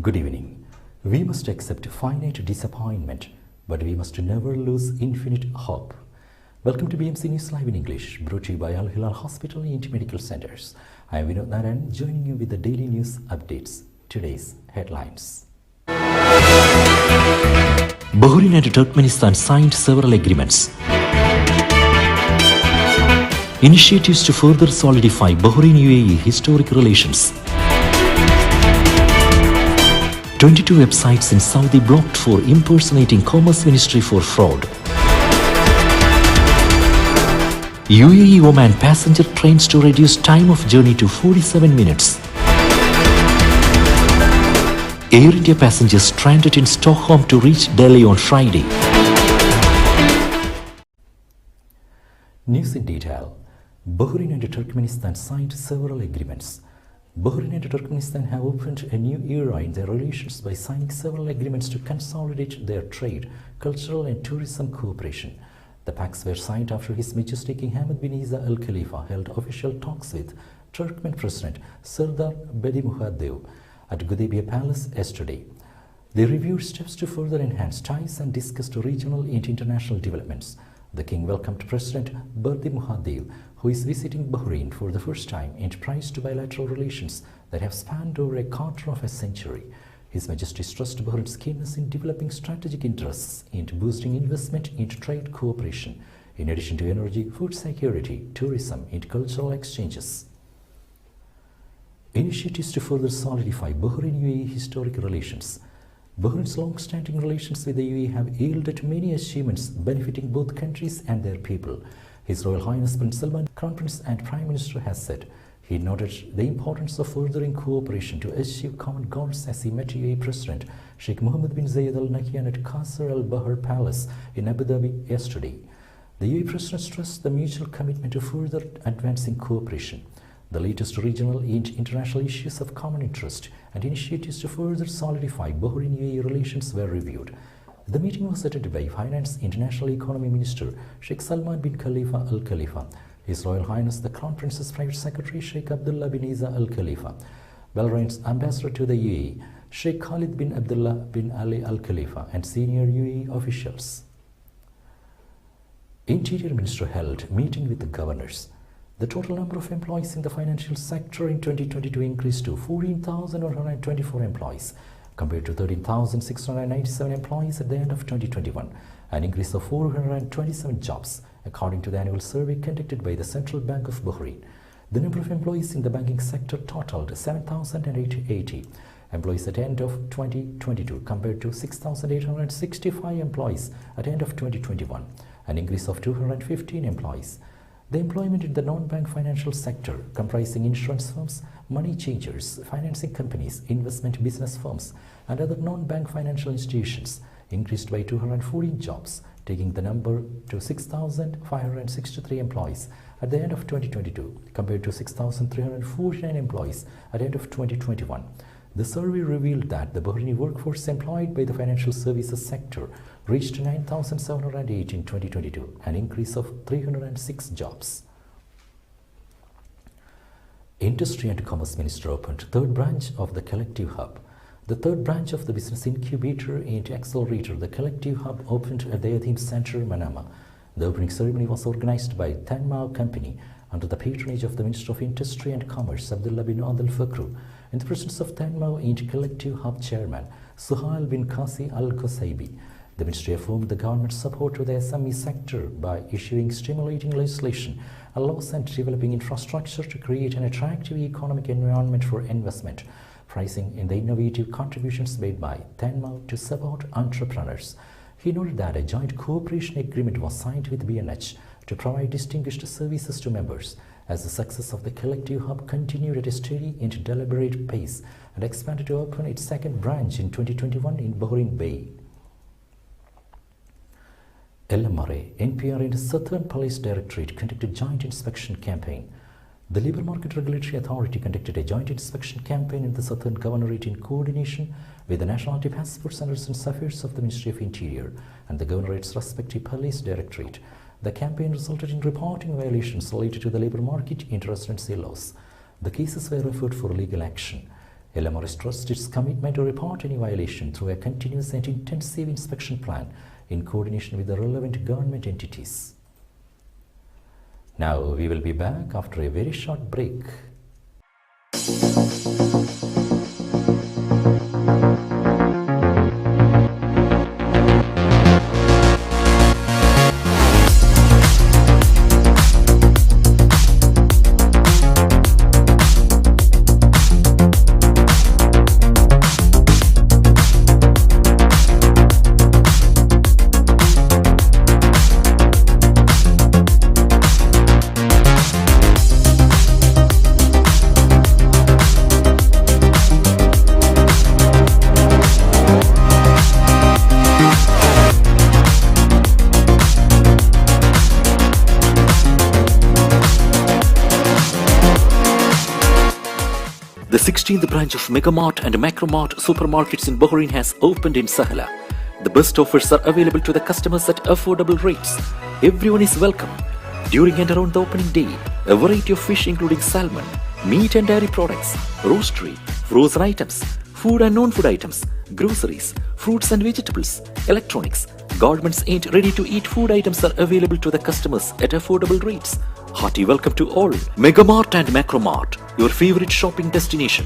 Good evening. We must accept finite disappointment, but we must never lose infinite hope. Welcome to BMC News Live in English, brought to you by Al Hilal Hospital and Medical Centers. I am Vinod Naran, joining you with the daily news updates. Today's headlines. Bahrain and Turkmenistan signed several agreements. Initiatives to further solidify Bahrain-UAE historic relations. 22 websites in Saudi blocked for impersonating Commerce Ministry for fraud. UAE-Oman passenger trains to reduce time of journey to 47 minutes. Air India passengers stranded in Stockholm to reach Delhi on Friday. News in detail. Bahrain and Turkmenistan signed several agreements. Bahrain and Turkmenistan have opened a new era in their relations by signing several agreements to consolidate their trade, cultural and tourism cooperation. The pacts were signed after His Majesty King Hamad bin Isa Al Khalifa held official talks with Turkmen President Serdar Berdimuhamedow at Gudaibiya Palace yesterday. They reviewed steps to further enhance ties and discussed regional and international developments. The king welcomed President Berdimuhamedow, who is visiting Bahrain for the first time, and praised bilateral relations that have spanned over a quarter of a century. His Majesty stressed Bahrain's keenness in developing strategic interests and boosting investment and trade cooperation, in addition to energy, food security, tourism, and cultural exchanges. Initiatives to further solidify Bahrain-UAE historic relations. Bahrain's long-standing relations with the UAE have yielded many achievements benefiting both countries and their people. His Royal Highness Prince Salman, Crown Prince and Prime Minister, has said. He noted the importance of furthering cooperation to achieve common goals as he met UAE President Sheikh Mohammed bin Zayed Al Nahyan at Qasr Al Bahar Palace in Abu Dhabi yesterday. The UAE President stressed the mutual commitment to further advancing cooperation. The latest regional and international issues of common interest and initiatives to further solidify Bahrain-UAE relations were reviewed. The meeting was attended by Finance International Economy Minister Sheikh Salman bin Khalifa Al Khalifa, His Royal Highness the Crown Prince's Private Secretary Sheikh Abdullah bin Isa Al Khalifa, Bahrain's Ambassador to the UAE Sheikh Khalid bin Abdullah bin Ali Al Khalifa, and senior UAE officials. Interior Minister held meeting with the governors. The total number of employees in the financial sector in 2022 increased to 14,124 employees, compared to 13,697 employees at the end of 2021, an increase of 427 jobs, according to the annual survey conducted by the Central Bank of Bahrain. The number of employees in the banking sector totaled 7,080 employees at the end of 2022, compared to 6,865 employees at the end of 2021, an increase of 215 employees. The employment in the non-bank financial sector, comprising insurance firms, money changers, financing companies, investment business firms, and other non-bank financial institutions, increased by 214 jobs, taking the number to 6,563 employees at the end of 2022, compared to 6,349 employees at the end of 2021. The survey revealed that the Bahraini workforce employed by the financial services sector reached 9,708 in 2022, an increase of 306 jobs. Industry and Commerce Minister opened third branch of the Collective Hub. The third branch of the business incubator and accelerator, the Collective Hub, opened at the Yatim Center, Manama. The opening ceremony was organized by Tenmao Company under the patronage of the Minister of Industry and Commerce, Abdullah bin Adel Fakru, in the presence of Tenmao and Collective Hub Chairman Suhail bin Kasi Al Qusaybi. The ministry affirmed the government's support to the SME sector by issuing stimulating legislation, laws and developing infrastructure to create an attractive economic environment for investment, pricing in the innovative contributions made by Tenmao to support entrepreneurs. He noted that a joint cooperation agreement was signed with BNH to provide distinguished services to members, as the success of the Collective Hub continued at a steady and deliberate pace and expanded to open its second branch in 2021 in Bahrain Bay. LMRA, NPR and Southern Police Directorate conducted joint inspection campaign. The Labour Market Regulatory Authority conducted a joint inspection campaign in the Southern Governorate in coordination with the National Anti-Passport and Residence Affairs of the Ministry of Interior and the Governorate's respective police directorate. The campaign resulted in reporting violations related to the labour market and residency laws. The cases were referred for legal action. LMR stressed its commitment to report any violation through a continuous and intensive inspection plan in coordination with the relevant government entities. Now we will be back after a very short break. The 16th branch of MEGAMART and MACROMART supermarkets in Bahrain has opened in Sahala. The best offers are available to the customers at affordable rates. Everyone is welcome. During and around the opening day, a variety of fish including salmon, meat and dairy products, roastery, frozen items, food and non-food items, groceries, fruits and vegetables, electronics, garments and ready-to-eat food items are available to the customers at affordable rates. Hearty welcome to all. MEGAMART and MACROMART, your favorite shopping destination.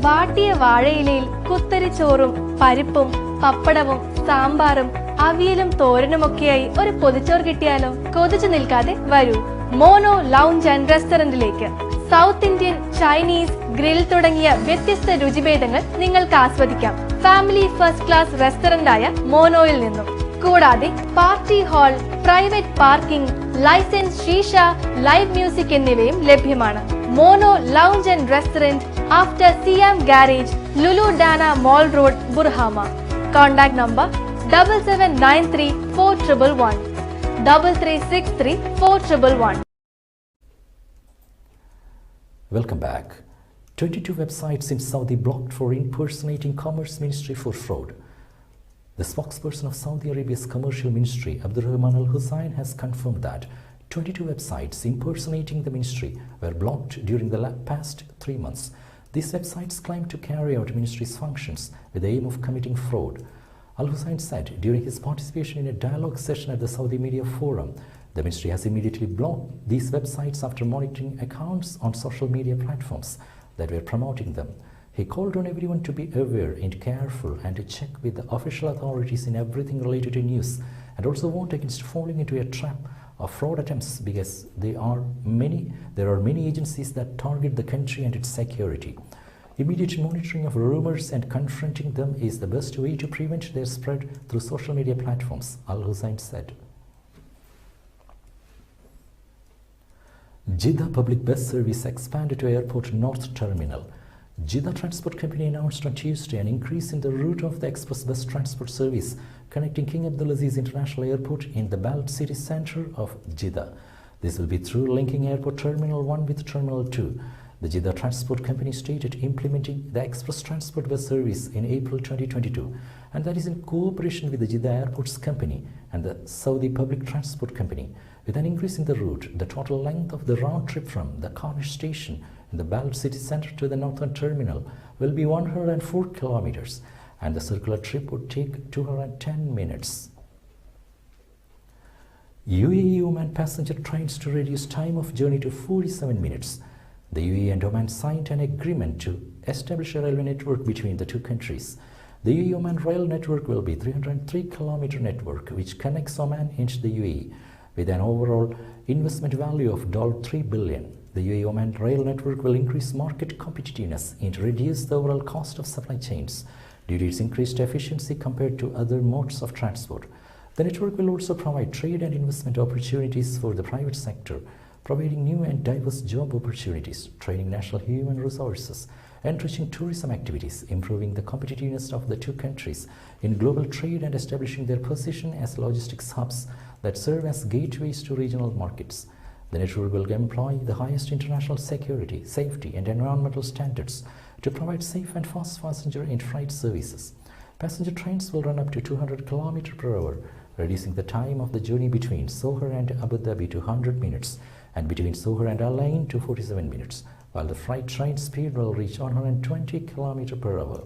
വാട്ടിയ വാഴയിലയിൽ കുത്തരിച്ചോറും പരിപ്പും പപ്പടവും സാമ്പാറും അവിയലും തോരനുമൊക്കെയായി ഒരു പൊതിച്ചോറ് കിട്ടിയാലോ? കൊതിച്ചു നിൽക്കാതെ വരൂ മോനോ ലൗഞ്ച് ആൻഡ് റെസ്റ്റോറന്റിലേക്ക്. സൗത്ത് ഇന്ത്യൻ, ചൈനീസ്, ഗ്രിൽ തുടങ്ങിയ വ്യത്യസ്ത രുചിഭേദങ്ങൾ നിങ്ങൾക്ക് ആസ്വദിക്കാം ഫാമിലി ഫസ്റ്റ് ക്ലാസ് റെസ്റ്റോറന്റ് ആയ മോനോയിൽ നിന്നും. കൂടാതെ party hall, private parking, licence, shisha, live music എന്നിവയും ലഭ്യമാണ്. Mono lounge and restaurant after Siam Garage, Lulu Dana Mall Road, Burhama. Contact number 7793 4111 3363 4111. Welcome back. 22 websites in Saudi blocked for impersonating Commerce Ministry for fraud. The spokesperson of Saudi Arabia's Commercial Ministry, Abdurrahman Al Hussain, has confirmed that 22 websites impersonating the ministry were blocked during the past 3 months. These websites claim to carry out ministry's functions with the aim of committing fraud. Al Hussain said during his participation in a dialogue session at the Saudi Media Forum, the ministry has immediately blocked these websites after monitoring accounts on social media platforms that were promoting them. He called on everyone to be aware and careful and to check with the official authorities in everything related to news, and also warned against falling into a trap of fraud attempts because there are many agencies that target the country and its security. Immediate monitoring of rumors and confronting them is the best way to prevent their spread through social media platforms, Al Hussain said. Jeddah public bus service expanded to airport north terminal. Jeddah Transport Company announced on Tuesday an increase in the route of the express bus transport service connecting King Abdulaziz International Airport in the Belt City Centre of Jeddah. This will be through linking Airport Terminal 1 with Terminal 2. The Jeddah Transport Company stated implementing the express transport bus service in April 2022, and that is in cooperation with the Jeddah Airports Company and the Saudi Public Transport Company. With an increase in the route, the total length of the round trip from the Cornish station in the Belt City Centre to the Northern Terminal will be 104 kilometers, and the circular trip would take 210 minutes. UAE Oman passenger trains to reduce time of journey to 47 minutes. The UAE and Oman signed an agreement to establish a railway network between the two countries. The UAE Oman rail network will be a 303-kilometer network which connects Oman into the UAE with an overall investment value of $3 billion. The UAE Oman rail network will increase market competitiveness and reduce the overall cost of supply chains due to its increased efficiency compared to other modes of transport. The network will also provide trade and investment opportunities for the private sector, providing new and diverse job opportunities, training national human resources, enriching tourism activities, improving the competitiveness of the two countries in global trade and establishing their position as logistics hubs that serve as gateways to regional markets. The network will employ the highest international security, safety and environmental standards to provide safe and fast passenger and freight services. Passenger trains will run up to 200 km per hour, reducing the time of the journey between Sohar and Abu Dhabi to 100 minutes and between Sohar and Al Ain to 47 minutes, while the freight train speed will reach 120 km per hour.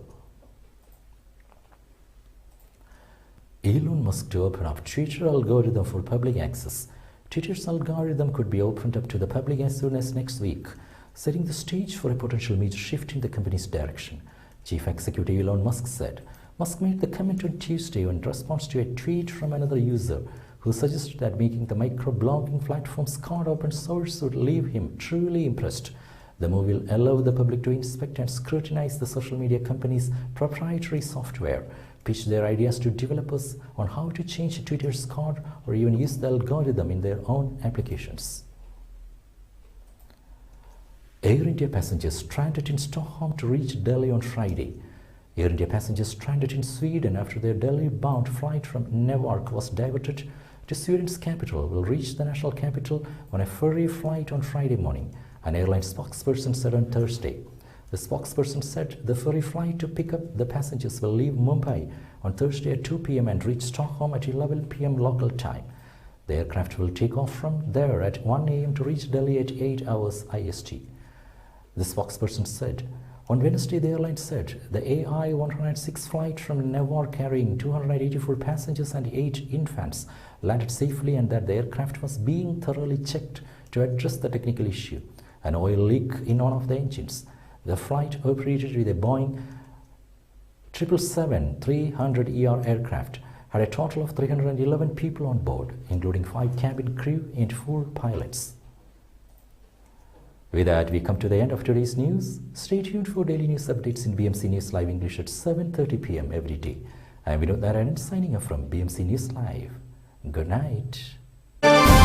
Elon Musk to open up Twitter algorithm for public access. Twitter's algorithm could be opened up to the public as soon as next week, setting the stage for a potential major shift in the company's direction, Chief Executive Elon Musk said. Musk made the comment on Tuesday in response to a tweet from another user who suggested that making the microblogging platform Scott open source would leave him truly impressed. The move will allow the public to inspect and scrutinize the social media company's proprietary software, pitch their ideas to developers on how to change Twitter's code or even use the algorithm in their own applications. Air India passengers stranded in Stockholm to reach Delhi on Friday. Air India passengers stranded in Sweden after their Delhi-bound flight from Newark was diverted to Sweden's capital will reach the national capital on a ferry flight on Friday morning, an airline spokesperson said on Thursday. The spokesperson said the ferry flight to pick up the passengers will leave Mumbai on Thursday at 2 p.m. and reach Stockholm at 11 p.m. local time. The aircraft will take off from there at 1 a.m. to reach Delhi at 8 hours IST. The spokesperson said, on Wednesday, the airline said the AI-106 flight from Newark carrying 284 passengers and 8 infants landed safely and that the aircraft was being thoroughly checked to address the technical issue, an oil leak in one of the engines. The flight operated with a Boeing 777-300ER aircraft, had a total of 311 people on board, including 5 cabin crew and 4 pilots. With that, we come to the end of today's news. Stay tuned for daily news updates in BMC News Live English at 7:30 p.m. every day. I am Vinod Narayanan signing off from BMC News Live. Good night.